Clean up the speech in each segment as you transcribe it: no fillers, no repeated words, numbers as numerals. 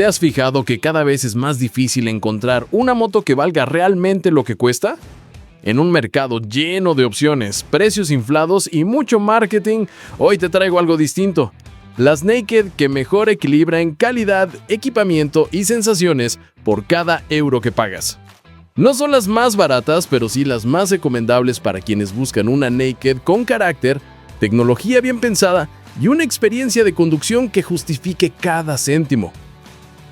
¿Te has fijado que cada vez es más difícil encontrar una moto que valga realmente lo que cuesta? En un mercado lleno de opciones, precios inflados y mucho marketing, hoy te traigo algo distinto. Las Naked que mejor equilibran calidad, equipamiento y sensaciones por cada euro que pagas. No son las más baratas, pero sí las más recomendables para quienes buscan una Naked con carácter, tecnología bien pensada y una experiencia de conducción que justifique cada céntimo.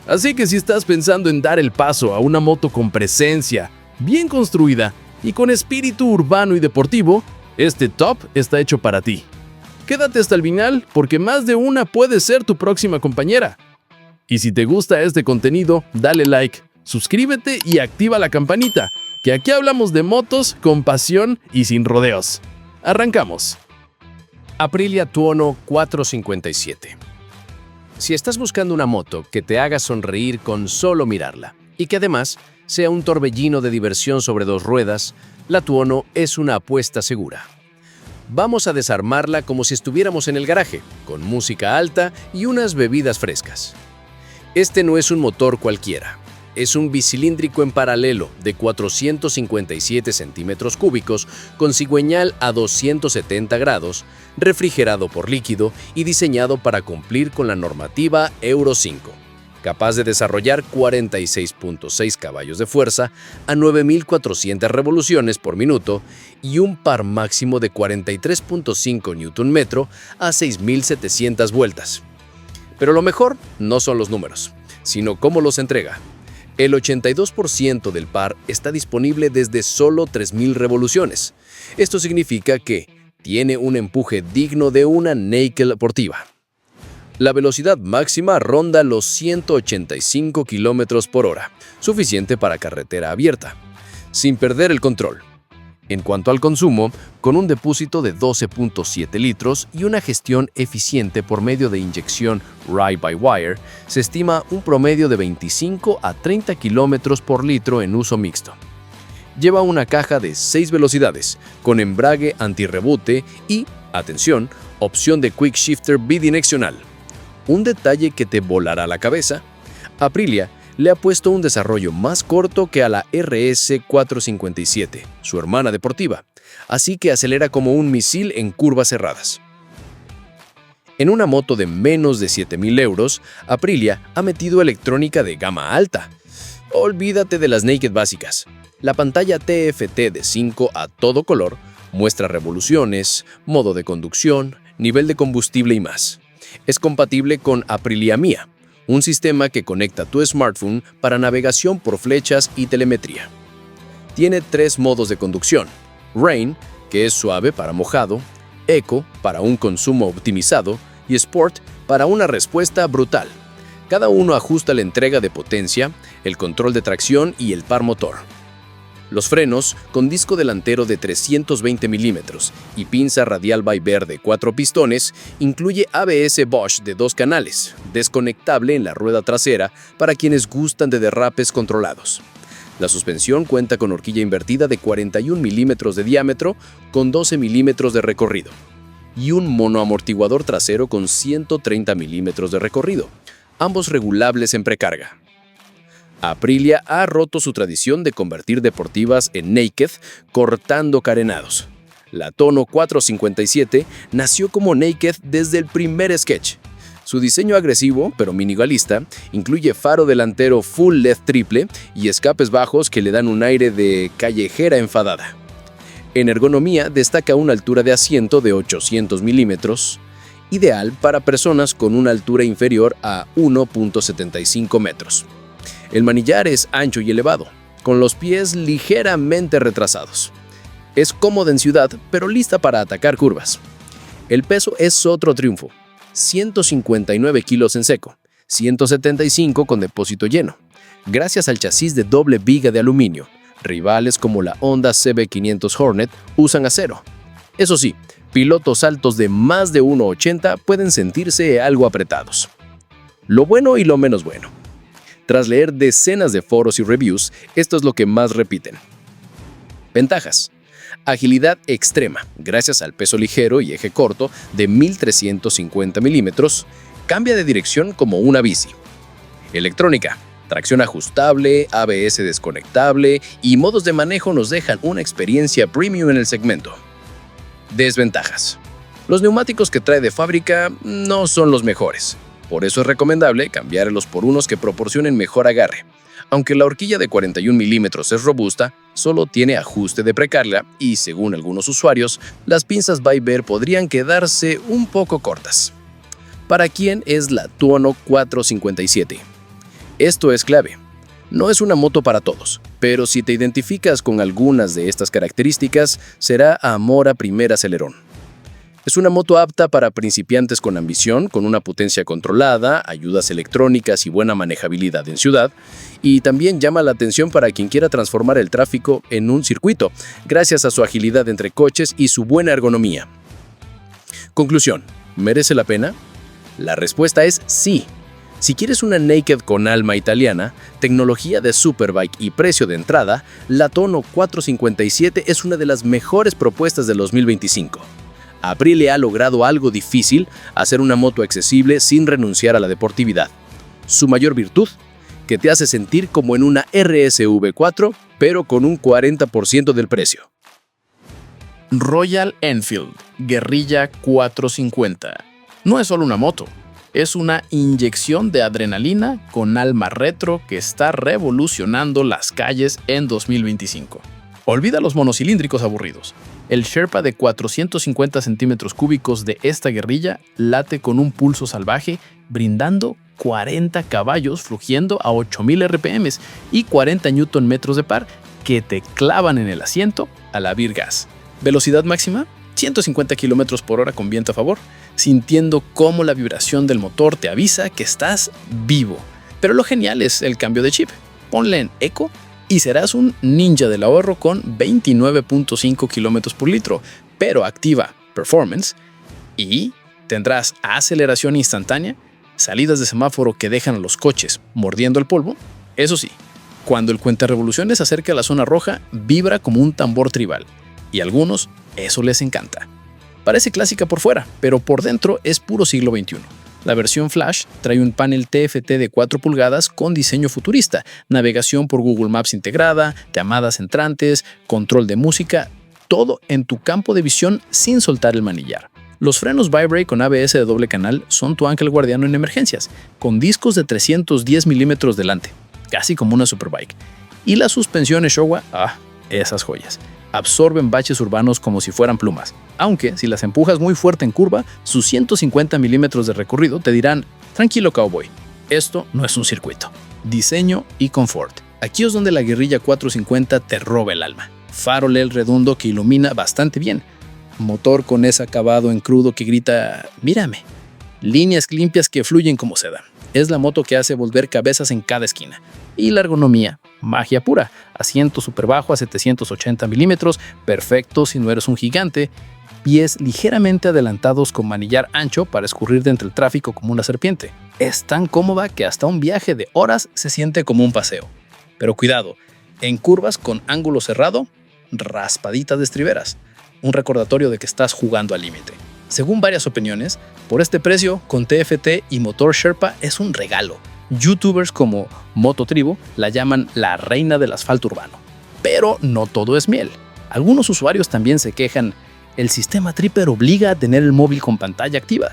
Así que si estás pensando en dar el paso a una moto con presencia, bien construida y con espíritu urbano y deportivo, este top está hecho para ti. Quédate hasta el final porque más de una puede ser tu próxima compañera. Y si te gusta este contenido, dale like, suscríbete y activa la campanita, que aquí hablamos de motos con pasión y sin rodeos. Arrancamos. Aprilia Tuono 457. Si estás buscando una moto que te haga sonreír con solo mirarla y que además sea un torbellino de diversión sobre dos ruedas, la Tuono es una apuesta segura. Vamos a desarmarla como si estuviéramos en el garaje, con música alta y unas bebidas frescas. Este no es un motor cualquiera. Es un bicilíndrico en paralelo de 457 centímetros cúbicos con cigüeñal a 270 grados, refrigerado por líquido y diseñado para cumplir con la normativa Euro 5, capaz de desarrollar 46.6 caballos de fuerza a 9.400 revoluciones por minuto y un par máximo de 43.5 Nm a 6.700 vueltas. Pero lo mejor no son los números, sino cómo los entrega. El 82% del par está disponible desde solo 3.000 revoluciones. Esto significa que tiene un empuje digno de una Naked deportiva. La velocidad máxima ronda los 185 km por hora, suficiente para carretera abierta, sin perder el control. En cuanto al consumo, con un depósito de 12.7 litros y una gestión eficiente por medio de inyección ride-by-wire, se estima un promedio de 25 a 30 km por litro en uso mixto. Lleva una caja de 6 velocidades, con embrague antirrebote y, atención, opción de Quick Shifter bidireccional. Un detalle que te volará la cabeza: Aprilia le ha puesto un desarrollo más corto que a la RS 457, su hermana deportiva, así que acelera como un misil en curvas cerradas. En una moto de menos de 7.000 euros, Aprilia ha metido electrónica de gama alta. Olvídate de las Naked básicas. La pantalla TFT de 5 a todo color muestra revoluciones, modo de conducción, nivel de combustible y más. Es compatible con Aprilia Mia, un sistema que conecta tu smartphone para navegación por flechas y telemetría. Tiene 3 modos de conducción: Rain, que es suave para mojado; Eco, para un consumo optimizado; y Sport, para una respuesta brutal. Cada uno ajusta la entrega de potencia, el control de tracción y el par motor. Los frenos, con disco delantero de 320 milímetros y pinza radial Viber de 4 pistones, incluye ABS Bosch de 2 canales, desconectable en la rueda trasera para quienes gustan de derrapes controlados. La suspensión cuenta con horquilla invertida de 41 milímetros de diámetro con 12 milímetros de recorrido y un monoamortiguador trasero con 130 milímetros de recorrido, ambos regulables en precarga. Aprilia ha roto su tradición de convertir deportivas en Naked cortando carenados. La Tuono 457 nació como Naked desde el primer sketch. Su diseño agresivo, pero minimalista, incluye faro delantero full LED triple y escapes bajos que le dan un aire de callejera enfadada. En ergonomía destaca una altura de asiento de 800 milímetros, ideal para personas con una altura inferior a 1.75 metros. El manillar es ancho y elevado, con los pies ligeramente retrasados. Es cómoda en ciudad, pero lista para atacar curvas. El peso es otro triunfo: 159 kilos en seco, 175 con depósito lleno, gracias al chasis de doble viga de aluminio. Rivales como la Honda CB500 Hornet usan acero. Eso sí, pilotos altos de más de 1,80 pueden sentirse algo apretados. Lo bueno y lo menos bueno. Tras leer decenas de foros y reviews, esto es lo que más repiten. Ventajas: agilidad extrema, gracias al peso ligero y eje corto de 1.350 milímetros, cambia de dirección como una bici. Electrónica, tracción ajustable, ABS desconectable y modos de manejo nos dejan una experiencia premium en el segmento. Desventajas. Los neumáticos que trae de fábrica no son los mejores. Por eso es recomendable cambiarlos por unos que proporcionen mejor agarre. Aunque la horquilla de 41 milímetros es robusta, solo tiene ajuste de precarga y, según algunos usuarios, las pinzas Viber podrían quedarse un poco cortas. ¿Para quién es la Tuono 457? Esto es clave. No es una moto para todos, pero si te identificas con algunas de estas características, será amor a primer acelerón. Es una moto apta para principiantes con ambición, con una potencia controlada, ayudas electrónicas y buena manejabilidad en ciudad, y también llama la atención para quien quiera transformar el tráfico en un circuito, gracias a su agilidad entre coches y su buena ergonomía. Conclusión, ¿merece la pena? La respuesta es sí. Si quieres una naked con alma italiana, tecnología de superbike y precio de entrada, la Tuono 457 es una de las mejores propuestas del 2025. Aprilia ha logrado algo difícil, hacer una moto accesible sin renunciar a la deportividad. Su mayor virtud, que te hace sentir como en una RSV4, pero con un 40% del precio. Royal Enfield Guerrilla 450. No es solo una moto, es una inyección de adrenalina con alma retro que está revolucionando las calles en 2025. Olvida los monocilíndricos aburridos. El Sherpa de 450 centímetros cúbicos de esta guerrilla late con un pulso salvaje, brindando 40 caballos flugiendo a 8000 RPM y 40 Nm de par que te clavan en el asiento a la Virgas. Velocidad máxima, 150 km por hora con viento a favor, sintiendo cómo la vibración del motor te avisa que estás vivo. Pero lo genial es el cambio de chip. Ponle en Eco y serás un ninja del ahorro con 29.5 km por litro, pero activa Performance y tendrás aceleración instantánea, salidas de semáforo que dejan a los coches mordiendo el polvo. Eso sí, cuando el cuentarevoluciones se acerca a la zona roja, vibra como un tambor tribal, y a algunos eso les encanta. Parece clásica por fuera, pero por dentro es puro siglo XXI. La versión Flash trae un panel TFT de 4 pulgadas con diseño futurista, navegación por Google Maps integrada, llamadas entrantes, control de música, todo en tu campo de visión sin soltar el manillar. Los frenos Vibrate con ABS de doble canal son tu ángel guardiano en emergencias, con discos de 310 milímetros delante, casi como una superbike. Y las suspensiones Showa, esas joyas. Absorben baches urbanos como si fueran plumas, aunque si las empujas muy fuerte en curva, sus 150 milímetros de recorrido te dirán, tranquilo cowboy, esto no es un circuito. Diseño y confort. Aquí es donde la Guerrilla 450 te roba el alma. Faro LED redondo que ilumina bastante bien. Motor con ese acabado en crudo que grita, mírame. Líneas limpias que fluyen como seda. Es la moto que hace volver cabezas en cada esquina. Y la ergonomía, magia pura. Asiento súper bajo a 780 milímetros, perfecto si no eres un gigante. Pies ligeramente adelantados con manillar ancho para escurrir de entre el tráfico como una serpiente. Es tan cómoda que hasta un viaje de horas se siente como un paseo. Pero cuidado, en curvas con ángulo cerrado, raspaditas de estriberas. Un recordatorio de que estás jugando al límite. Según varias opiniones, por este precio, con TFT y motor Sherpa es un regalo. Youtubers como Mototribu la llaman la reina del asfalto urbano. Pero no todo es miel. Algunos usuarios también se quejan, el sistema Tripper obliga a tener el móvil con pantalla activa,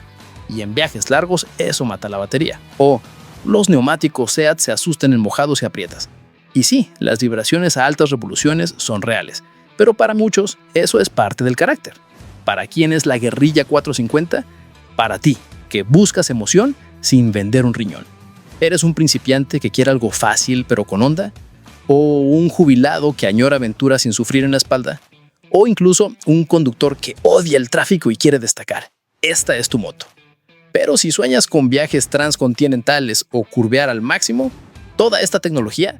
y en viajes largos eso mata la batería. O los neumáticos SEAT se asustan en mojados y aprietas. Y sí, las vibraciones a altas revoluciones son reales, pero para muchos eso es parte del carácter. ¿Para quién es la Guerrilla 450? Para ti, que buscas emoción sin vender un riñón. ¿Eres un principiante que quiere algo fácil pero con onda? ¿O un jubilado que añora aventuras sin sufrir en la espalda? ¿O incluso un conductor que odia el tráfico y quiere destacar? Esta es tu moto. Pero si sueñas con viajes transcontinentales o curvear al máximo, toda esta tecnología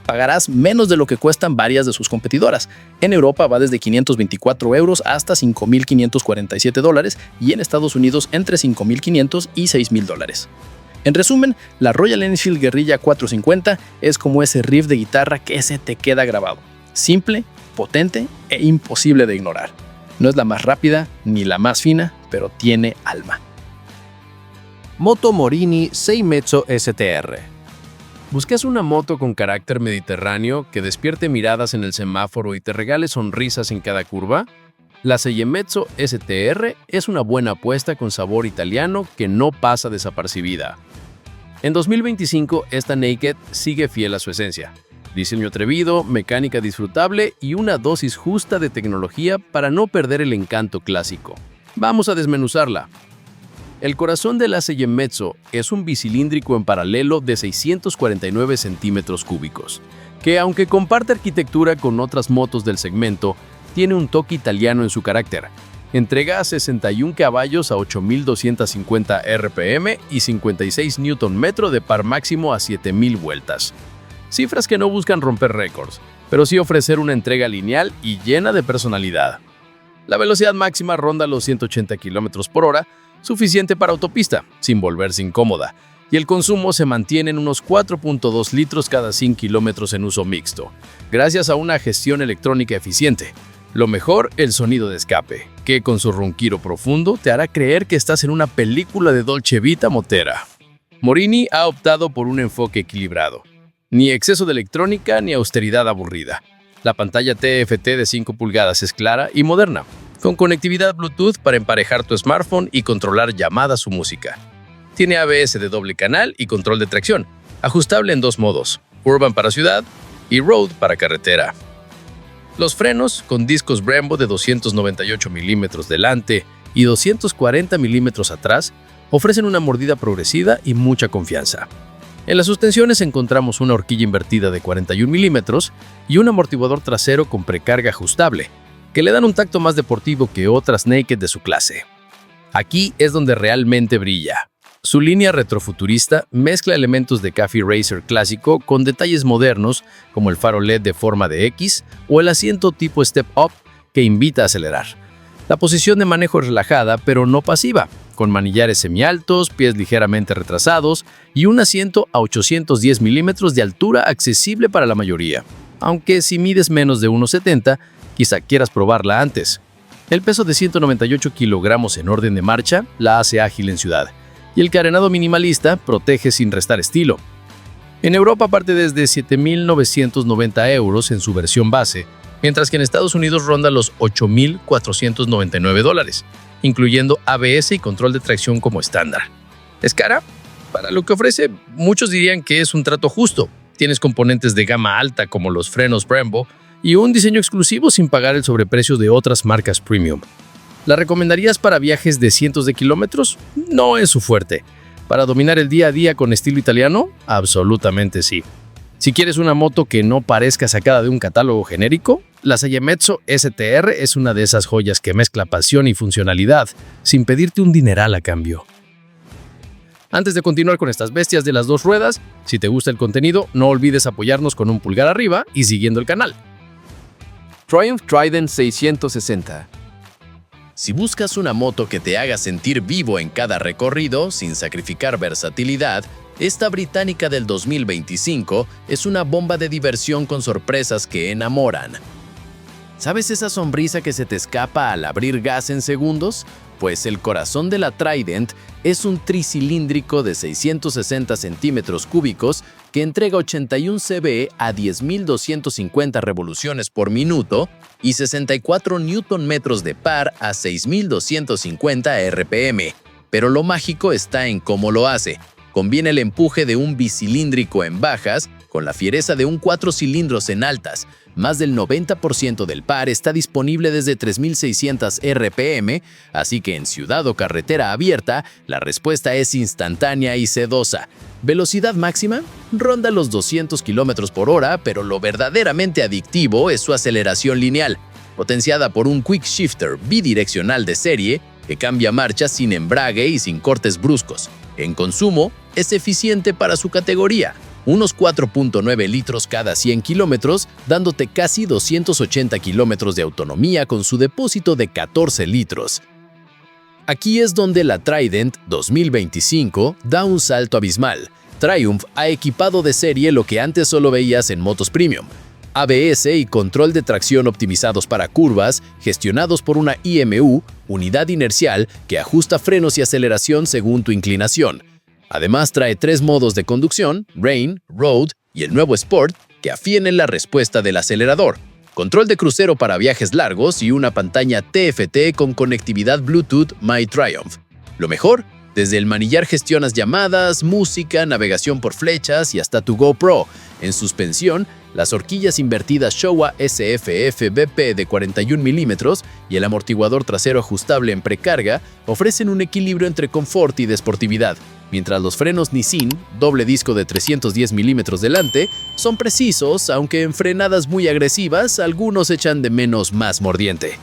pagarás menos de lo que cuestan varias de sus competidoras. En Europa va desde 524 euros hasta 5.547 dólares y en Estados Unidos entre 5.500 y 6.000 dólares. En resumen, la Royal Enfield Guerrilla 450 es como ese riff de guitarra que se te queda grabado. Simple, potente e imposible de ignorar. No es la más rápida ni la más fina, pero tiene alma. Moto Morini Seimetsu STR. ¿Buscas una moto con carácter mediterráneo que despierte miradas en el semáforo y te regale sonrisas en cada curva? La Seiyametsu STR es una buena apuesta con sabor italiano que no pasa desapercibida. En 2025, esta Naked sigue fiel a su esencia. Diseño atrevido, mecánica disfrutable y una dosis justa de tecnología para no perder el encanto clásico. Vamos a desmenuzarla. El corazón de la Seiyametsu es un bicilíndrico en paralelo de 649 centímetros cúbicos, que aunque comparte arquitectura con otras motos del segmento, tiene un toque italiano en su carácter. Entrega 61 caballos a 8.250 RPM y 56 Nm de par máximo a 7.000 vueltas. Cifras que no buscan romper récords, pero sí ofrecer una entrega lineal y llena de personalidad. La velocidad máxima ronda los 180 km por hora, suficiente para autopista, sin volverse incómoda, y el consumo se mantiene en unos 4.2 litros cada 100 kilómetros en uso mixto, gracias a una gestión electrónica eficiente. Lo mejor, el sonido de escape, que con su ronquido profundo te hará creer que estás en una película de Dolce Vita motera. Morini ha optado por un enfoque equilibrado. Ni exceso de electrónica ni austeridad aburrida. La pantalla TFT de 5 pulgadas es clara y moderna, con conectividad Bluetooth para emparejar tu smartphone y controlar llamadas o música. Tiene ABS de doble canal y control de tracción, ajustable en dos modos, Urban para ciudad y Road para carretera. Los frenos, con discos Brembo de 298 milímetros delante y 240 milímetros atrás, ofrecen una mordida progresiva y mucha confianza. En las suspensiones encontramos una horquilla invertida de 41 milímetros y un amortiguador trasero con precarga ajustable, que le dan un tacto más deportivo que otras Naked de su clase. Aquí es donde realmente brilla. Su línea retrofuturista mezcla elementos de Cafe Racer clásico con detalles modernos como el faro LED de forma de X o el asiento tipo Step Up que invita a acelerar. La posición de manejo es relajada pero no pasiva, con manillares semialtos, pies ligeramente retrasados y un asiento a 810 milímetros de altura accesible para la mayoría. Aunque si mides menos de 1,70, quizá quieras probarla antes. El peso de 198 kilogramos en orden de marcha la hace ágil en ciudad, y el carenado minimalista protege sin restar estilo. En Europa parte desde 7.990 euros en su versión base, mientras que en Estados Unidos ronda los 8.499 dólares, incluyendo ABS y control de tracción como estándar. ¿Es cara? Para lo que ofrece, muchos dirían que es un trato justo. Tienes componentes de gama alta como los frenos Brembo y un diseño exclusivo sin pagar el sobreprecio de otras marcas premium. ¿La recomendarías para viajes de cientos de kilómetros? No es su fuerte. ¿Para dominar el día a día con estilo italiano? Absolutamente sí. Si quieres una moto que no parezca sacada de un catálogo genérico, la Seiyametsu STR es una de esas joyas que mezcla pasión y funcionalidad, sin pedirte un dineral a cambio. Antes de continuar con estas bestias de las dos ruedas, si te gusta el contenido, no olvides apoyarnos con un pulgar arriba y siguiendo el canal. Triumph Trident 660. Si buscas una moto que te haga sentir vivo en cada recorrido, sin sacrificar versatilidad, esta británica del 2025 es una bomba de diversión con sorpresas que enamoran. ¿Sabes esa sonrisa que se te escapa al abrir gas en segundos? Pues el corazón de la Trident es un tricilíndrico de 660 centímetros cúbicos que entrega 81 CV a 10.250 revoluciones por minuto y 64 Nm de par a 6.250 RPM. Pero lo mágico está en cómo lo hace. Combina el empuje de un bicilíndrico en bajas con la fiereza de un 4 cilindros en altas. Más del 90% del par está disponible desde 3.600 RPM, así que en ciudad o carretera abierta, la respuesta es instantánea y sedosa. ¿Velocidad máxima? Ronda los 200 km por hora, pero lo verdaderamente adictivo es su aceleración lineal, potenciada por un quick shifter bidireccional de serie que cambia marcha sin embrague y sin cortes bruscos. En consumo, es eficiente para su categoría, unos 4.9 litros cada 100 kilómetros, dándote casi 280 kilómetros de autonomía con su depósito de 14 litros. Aquí es donde la Trident 2025 da un salto abismal. Triumph ha equipado de serie lo que antes solo veías en motos premium. ABS y control de tracción optimizados para curvas, gestionados por una IMU, unidad inercial que ajusta frenos y aceleración según tu inclinación. Además trae 3 modos de conducción, Rain, Road y el nuevo Sport, que afienen la respuesta del acelerador, control de crucero para viajes largos y una pantalla TFT con conectividad Bluetooth My Triumph. Lo mejor, desde el manillar gestionas llamadas, música, navegación por flechas y hasta tu GoPro. En suspensión, las horquillas invertidas Showa SFF BP de 41 mm y el amortiguador trasero ajustable en precarga ofrecen un equilibrio entre confort y deportividad, mientras los frenos Nissin, doble disco de 310 mm delante, son precisos, aunque en frenadas muy agresivas algunos echan de menos más mordiente.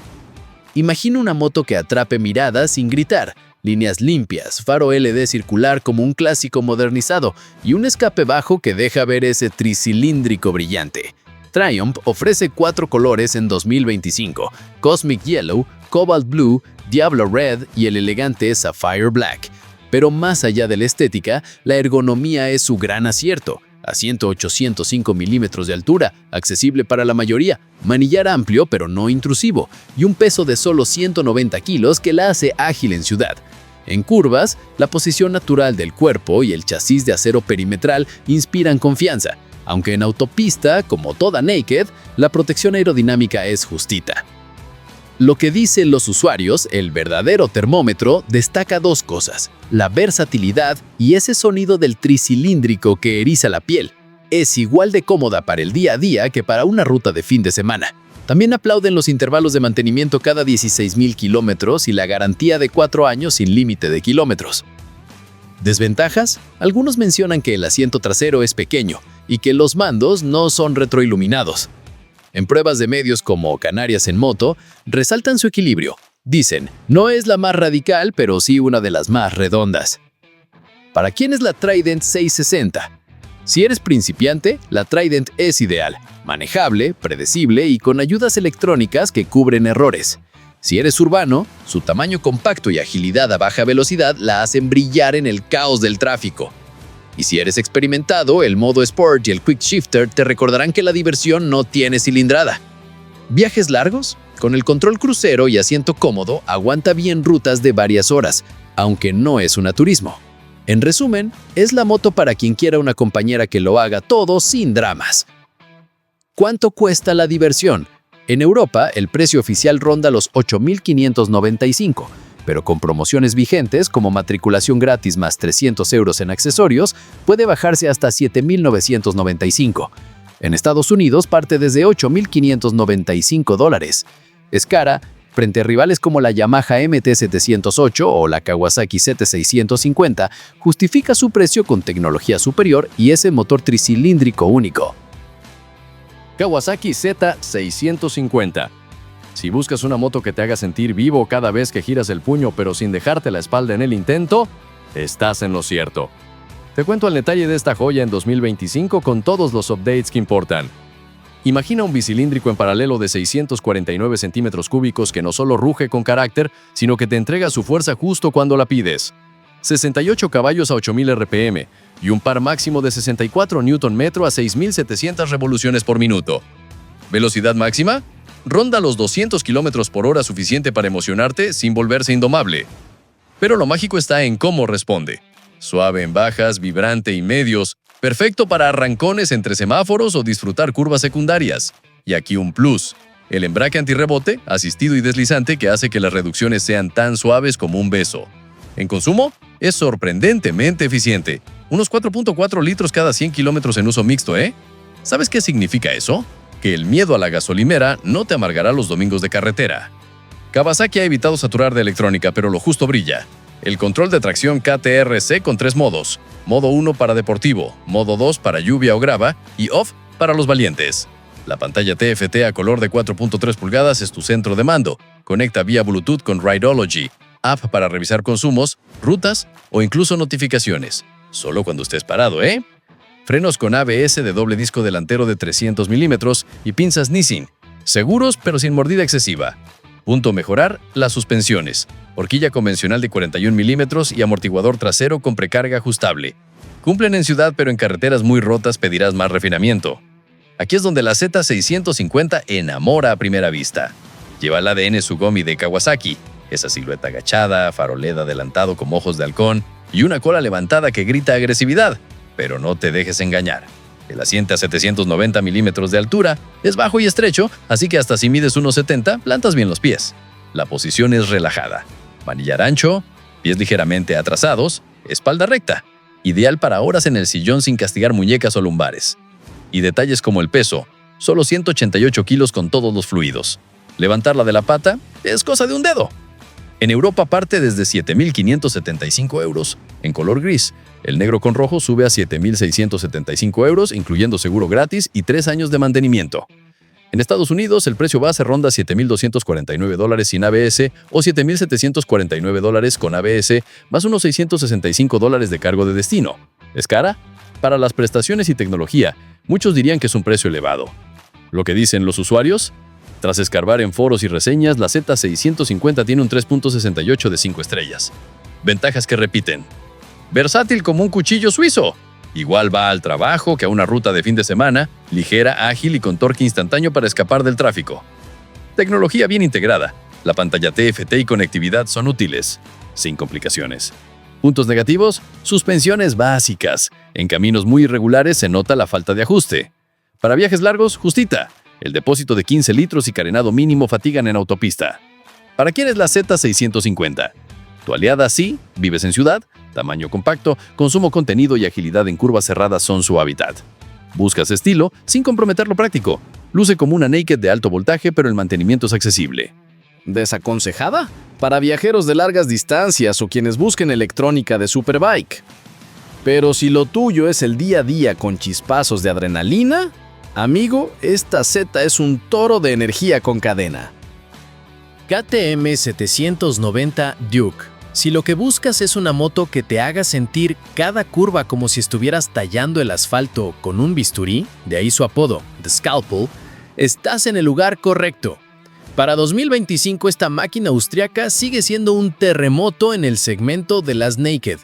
Imagina una moto que atrape miradas sin gritar, líneas limpias, faro LED circular como un clásico modernizado y un escape bajo que deja ver ese tricilíndrico brillante. Triumph ofrece 4 colores en 2025, Cosmic Yellow, Cobalt Blue, Diablo Red y el elegante Sapphire Black. Pero más allá de la estética, la ergonomía es su gran acierto. Asiento 805 milímetros de altura, accesible para la mayoría, manillar amplio pero no intrusivo, y un peso de solo 190 kilos que la hace ágil en ciudad. En curvas, la posición natural del cuerpo y el chasis de acero perimetral inspiran confianza, aunque en autopista, como toda Naked, la protección aerodinámica es justita. Lo que dicen los usuarios, el verdadero termómetro, destaca 2 cosas: la versatilidad y ese sonido del tricilíndrico que eriza la piel. Es igual de cómoda para el día a día que para una ruta de fin de semana. También aplauden los intervalos de mantenimiento cada 16,000 kilómetros y la garantía de 4 años sin límite de kilómetros. ¿Desventajas? Algunos mencionan que el asiento trasero es pequeño y que los mandos no son retroiluminados. En pruebas de medios como Canarias en Moto, resaltan su equilibrio. Dicen, no es la más radical, pero sí una de las más redondas. ¿Para quién es la Trident 660? Si eres principiante, la Trident es ideal, manejable, predecible y con ayudas electrónicas que cubren errores. Si eres urbano, su tamaño compacto y agilidad a baja velocidad la hacen brillar en el caos del tráfico. Y si eres experimentado, el modo Sport y el Quick Shifter te recordarán que la diversión no tiene cilindrada. ¿Viajes largos? Con el control crucero y asiento cómodo, aguanta bien rutas de varias horas, aunque no es una turismo. En resumen, es la moto para quien quiera una compañera que lo haga todo sin dramas. ¿Cuánto cuesta la diversión? En Europa, el precio oficial ronda los 8.595, pero con promociones vigentes como matriculación gratis más 300 euros en accesorios, puede bajarse hasta 7.995. En Estados Unidos parte desde $8.595. Es cara, frente a rivales como la Yamaha MT-708 o la Kawasaki ZT-650, justifica su precio con tecnología superior y ese motor tricilíndrico único. Kawasaki Z650. Si buscas una moto que te haga sentir vivo cada vez que giras el puño pero sin dejarte la espalda en el intento, estás en lo cierto. Te cuento el detalle de esta joya en 2025 con todos los updates que importan. Imagina un bicilíndrico en paralelo de 649 centímetros cúbicos que no solo ruge con carácter, sino que te entrega su fuerza justo cuando la pides. 68 caballos a 8.000 RPM y un par máximo de 64 Nm a 6.700 revoluciones por minuto. ¿Velocidad máxima? Ronda los 200 km por hora, suficiente para emocionarte sin volverse indomable. Pero lo mágico está en cómo responde. Suave en bajas, vibrante y medios, perfecto para arrancones entre semáforos o disfrutar curvas secundarias. Y aquí un plus, el embrague antirrebote, asistido y deslizante que hace que las reducciones sean tan suaves como un beso. En consumo, es sorprendentemente eficiente. Unos 4.4 litros cada 100 kilómetros en uso mixto, ¿eh? ¿Sabes qué significa eso? Que el miedo a la gasolinera no te amargará los domingos de carretera. Kawasaki ha evitado saturar de electrónica, pero lo justo brilla. El control de tracción KTRC con 3 modos. Modo 1 para deportivo, modo 2 para lluvia o grava y off para los valientes. La pantalla TFT a color de 4.3 pulgadas es tu centro de mando. Conecta vía Bluetooth con Rideology, app para revisar consumos, rutas o incluso notificaciones. Solo cuando estés parado, ¿eh? Frenos con ABS de doble disco delantero de 300 milímetros y pinzas Nissin. Seguros pero sin mordida excesiva. Punto a mejorar, las suspensiones. Horquilla convencional de 41 milímetros y amortiguador trasero con precarga ajustable. Cumplen en ciudad, pero en carreteras muy rotas pedirás más refinamiento. Aquí es donde la Z650 enamora a primera vista. Lleva el ADN Sugomi de Kawasaki, esa silueta agachada, faroleda adelantado como ojos de halcón, y una cola levantada que grita agresividad. Pero no te dejes engañar. El asiento a 790 milímetros de altura es bajo y estrecho, así que hasta si mides 1,70, plantas bien los pies. La posición es relajada. Manillar ancho, pies ligeramente atrasados, espalda recta. Ideal para horas en el sillón sin castigar muñecas o lumbares. Y detalles como el peso, solo 188 kilos con todos los fluidos. Levantarla de la pata es cosa de un dedo. En Europa parte desde 7.575 euros, en color gris. El negro con rojo sube a 7.675 euros, incluyendo seguro gratis y 3 años de mantenimiento. En Estados Unidos, el precio base ronda $7.249 sin ABS o $7.749 con ABS, más unos $665 de cargo de destino. ¿Es cara? Para las prestaciones y tecnología, muchos dirían que es un precio elevado. ¿Lo que dicen los usuarios? Tras escarbar en foros y reseñas, la Z650 tiene un 3.68 de 5 estrellas. Ventajas que repiten. Versátil como un cuchillo suizo. Igual va al trabajo que a una ruta de fin de semana, ligera, ágil y con torque instantáneo para escapar del tráfico. Tecnología bien integrada. La pantalla TFT y conectividad son útiles, sin complicaciones. Puntos negativos, suspensiones básicas. En caminos muy irregulares se nota la falta de ajuste. Para viajes largos, justita. El depósito de 15 litros y carenado mínimo fatigan en autopista. ¿Para quién es la Z650? Tu aliada sí, vives en ciudad, tamaño compacto, consumo contenido y agilidad en curvas cerradas son su hábitat. Buscas estilo sin comprometer lo práctico. Luce como una Naked de alto voltaje, pero el mantenimiento es accesible. ¿Desaconsejada? Para viajeros de largas distancias o quienes busquen electrónica de Superbike. Pero si lo tuyo es el día a día con chispazos de adrenalina, amigo, esta Z es un toro de energía con cadena. KTM 790 Duke. Si lo que buscas es una moto que te haga sentir cada curva como si estuvieras tallando el asfalto con un bisturí, de ahí su apodo, The Scalpel, estás en el lugar correcto. Para 2025 esta máquina austriaca sigue siendo un terremoto en el segmento de las Naked,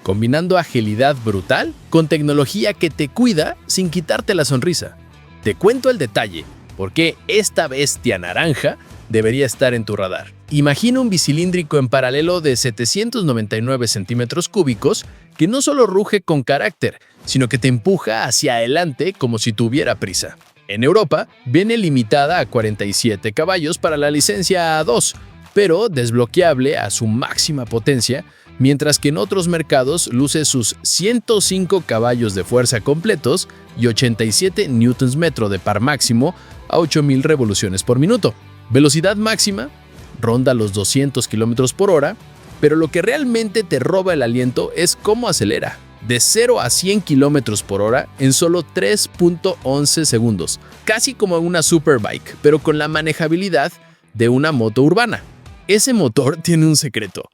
combinando agilidad brutal con tecnología que te cuida sin quitarte la sonrisa. Te cuento el detalle, porque esta bestia naranja debería estar en tu radar. Imagina un bicilíndrico en paralelo de 799 centímetros cúbicos que no solo ruge con carácter, sino que te empuja hacia adelante como si tuviera prisa. En Europa, viene limitada a 47 caballos para la licencia A2, pero desbloqueable a su máxima potencia, mientras que en otros mercados luce sus 105 caballos de fuerza completos y 87 Nm de par máximo a 8.000 revoluciones por minuto. Velocidad máxima ronda los 200 km por hora, pero lo que realmente te roba el aliento es cómo acelera. De 0 a 100 km por hora en solo 3.11 segundos, casi como una Superbike, pero con la manejabilidad de una moto urbana. Ese motor tiene un secreto,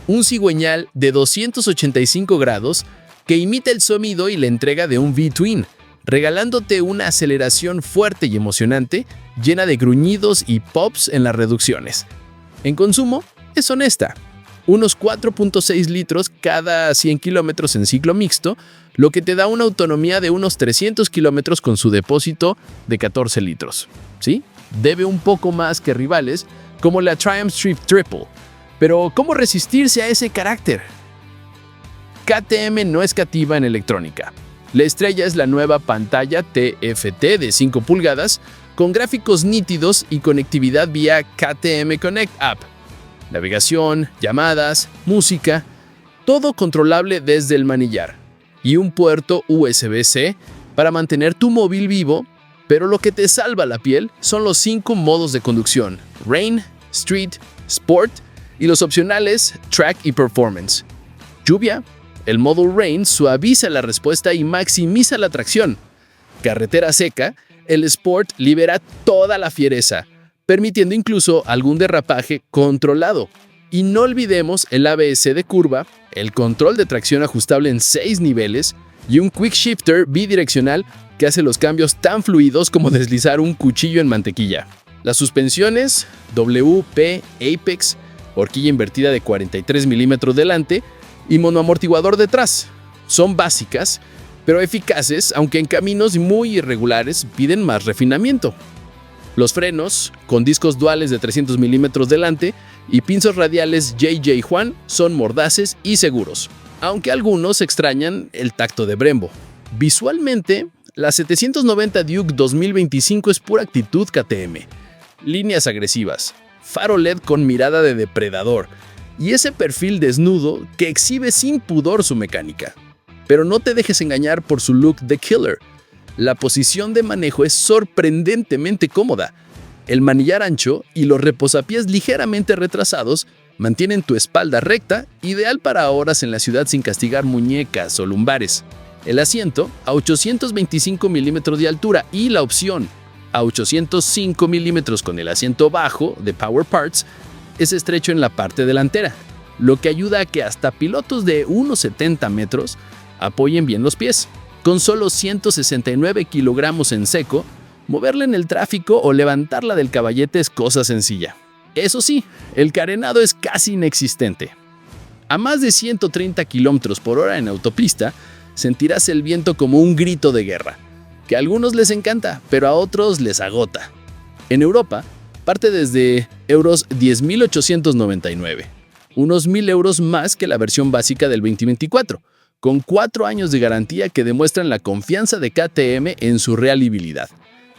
un cigüeñal de 285 grados que imita el sonido y la entrega de un V-Twin, regalándote una aceleración fuerte y emocionante, llena de gruñidos y pops en las reducciones. En consumo, es honesta. Unos 4.6 litros cada 100 kilómetros en ciclo mixto, lo que te da una autonomía de unos 300 kilómetros con su depósito de 14 litros. ¿Sí? Debe un poco más que rivales, como la Triumph Street Triple. Pero, ¿cómo resistirse a ese carácter? KTM no escatima en electrónica. La estrella es la nueva pantalla TFT de 5 pulgadas, con gráficos nítidos y conectividad vía KTM Connect App. Navegación, llamadas, música, todo controlable desde el manillar. Y un puerto USB-C para mantener tu móvil vivo, pero lo que te salva la piel son los 5 modos de conducción: Rain, Street, Sport y los opcionales Track y Performance. Lluvia. El modo Rain suaviza la respuesta y maximiza la tracción. Carretera seca. El Sport libera toda la fiereza, permitiendo incluso algún derrapaje controlado. Y no olvidemos el ABS de curva, el control de tracción ajustable en 6 niveles y un Quick Shifter bidireccional que hace los cambios tan fluidos como deslizar un cuchillo en mantequilla. Las suspensiones WP Apex, horquilla invertida de 43 milímetros delante y monoamortiguador detrás, son básicas, pero eficaces, aunque en caminos muy irregulares piden más refinamiento. Los frenos, con discos duales de 300 milímetros delante y pinzos radiales JJ Juan, son mordaces y seguros. aunque algunos extrañan el tacto de Brembo. Visualmente, la 790 Duke 2025 es pura actitud KTM. Líneas agresivas, faro LED con mirada de depredador y ese perfil desnudo que exhibe sin pudor su mecánica. Pero no te dejes engañar por su look de killer. La posición de manejo es sorprendentemente cómoda. El manillar ancho y los reposapiés ligeramente retrasados mantienen tu espalda recta, ideal para horas en la ciudad sin castigar muñecas o lumbares. El asiento a 825 milímetros de altura y la opción a 805 milímetros con el asiento bajo de Power Parts es estrecho en la parte delantera, lo que ayuda a que hasta pilotos de 1,70 metros apoyen bien los pies. Con solo 169 kilogramos en seco, moverla en el tráfico o levantarla del caballete es cosa sencilla. Eso sí, el carenado es casi inexistente. A más de 130 km por hora en autopista, sentirás el viento como un grito de guerra, que a algunos les encanta, pero a otros les agota. En Europa, parte desde euros 10.899, unos 1.000 euros más que la versión básica del 2024, con 4 años de garantía que demuestran la confianza de KTM en su reliabilidad.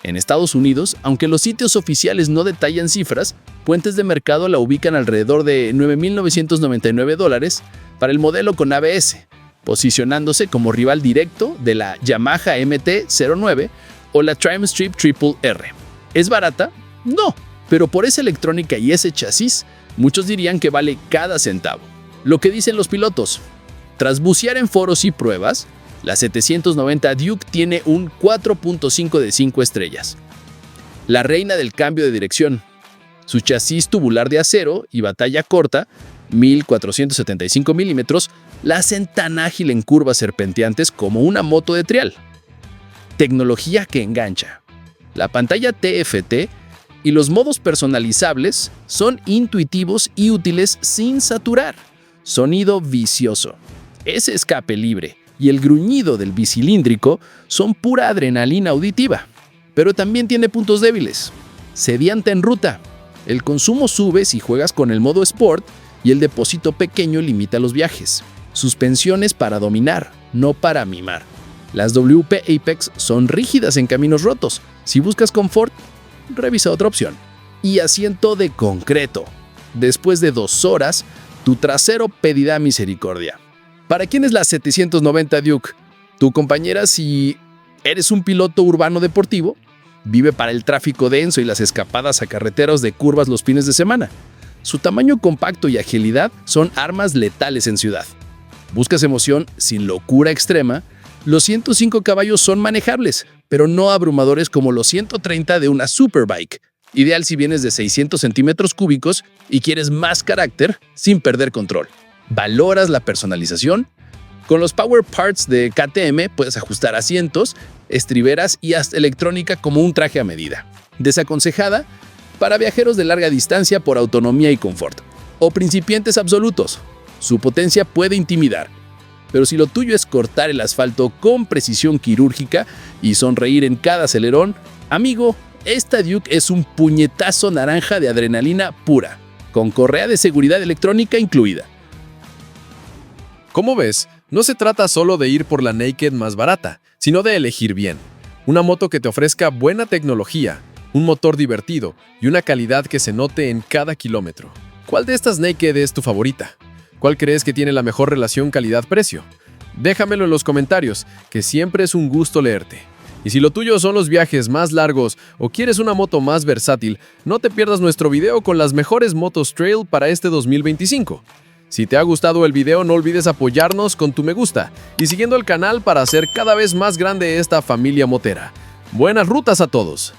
En Estados Unidos, aunque los sitios oficiales no detallan cifras, fuentes de mercado la ubican alrededor de $9.999 para el modelo con ABS, posicionándose como rival directo de la Yamaha MT-09 o la Trimstrip Triple R. ¿Es barata? No, pero por esa electrónica y ese chasis, muchos dirían que vale cada centavo. Lo que dicen los pilotos. Tras bucear en foros y pruebas, la 790 Duke tiene un 4.5 de 5 estrellas. La reina del cambio de dirección. Su chasis tubular de acero y batalla corta, 1475 milímetros, la hacen tan ágil en curvas serpenteantes como una moto de trial. Tecnología que engancha. La pantalla TFT y los modos personalizables son intuitivos y útiles sin saturar. Sonido vicioso. Ese escape libre y el gruñido del bicilíndrico son pura adrenalina auditiva. Pero también tiene puntos débiles. Sedienta en ruta. El consumo sube si juegas con el modo Sport y el depósito pequeño limita los viajes. Suspensiones para dominar, no para mimar. Las WP Apex son rígidas en caminos rotos. Si buscas confort, revisa otra opción. Y asiento de concreto. Después de 2 horas, tu trasero pedirá misericordia. ¿Para quién es la 790 Duke? Tu compañera si eres un piloto urbano deportivo, vive para el tráfico denso y las escapadas a carreteras de curvas los fines de semana. Su tamaño compacto y agilidad son armas letales en ciudad. ¿Buscas emoción sin locura extrema? Los 105 caballos son manejables, pero no abrumadores como los 130 de una Superbike. Ideal si vienes de 600 centímetros cúbicos y quieres más carácter sin perder control. ¿Valoras la personalización? Con los Power Parts de KTM puedes ajustar asientos, estriberas y hasta electrónica como un traje a medida. Desaconsejada para viajeros de larga distancia por autonomía y confort, o principiantes absolutos. Su potencia puede intimidar, pero si lo tuyo es cortar el asfalto con precisión quirúrgica y sonreír en cada acelerón, amigo, esta Duke es un puñetazo naranja de adrenalina pura, con correa de seguridad electrónica incluida. Como ves, no se trata solo de ir por la naked más barata, sino de elegir bien. Una moto que te ofrezca buena tecnología, un motor divertido y una calidad que se note en cada kilómetro. ¿Cuál de estas naked es tu favorita? ¿Cuál crees que tiene la mejor relación calidad-precio? Déjamelo en los comentarios, que siempre es un gusto leerte. Y si lo tuyo son los viajes más largos o quieres una moto más versátil, no te pierdas nuestro video con las mejores motos trail para este 2025. Si te ha gustado el video, no olvides apoyarnos con tu me gusta y siguiendo el canal para hacer cada vez más grande esta familia motera. Buenas rutas a todos.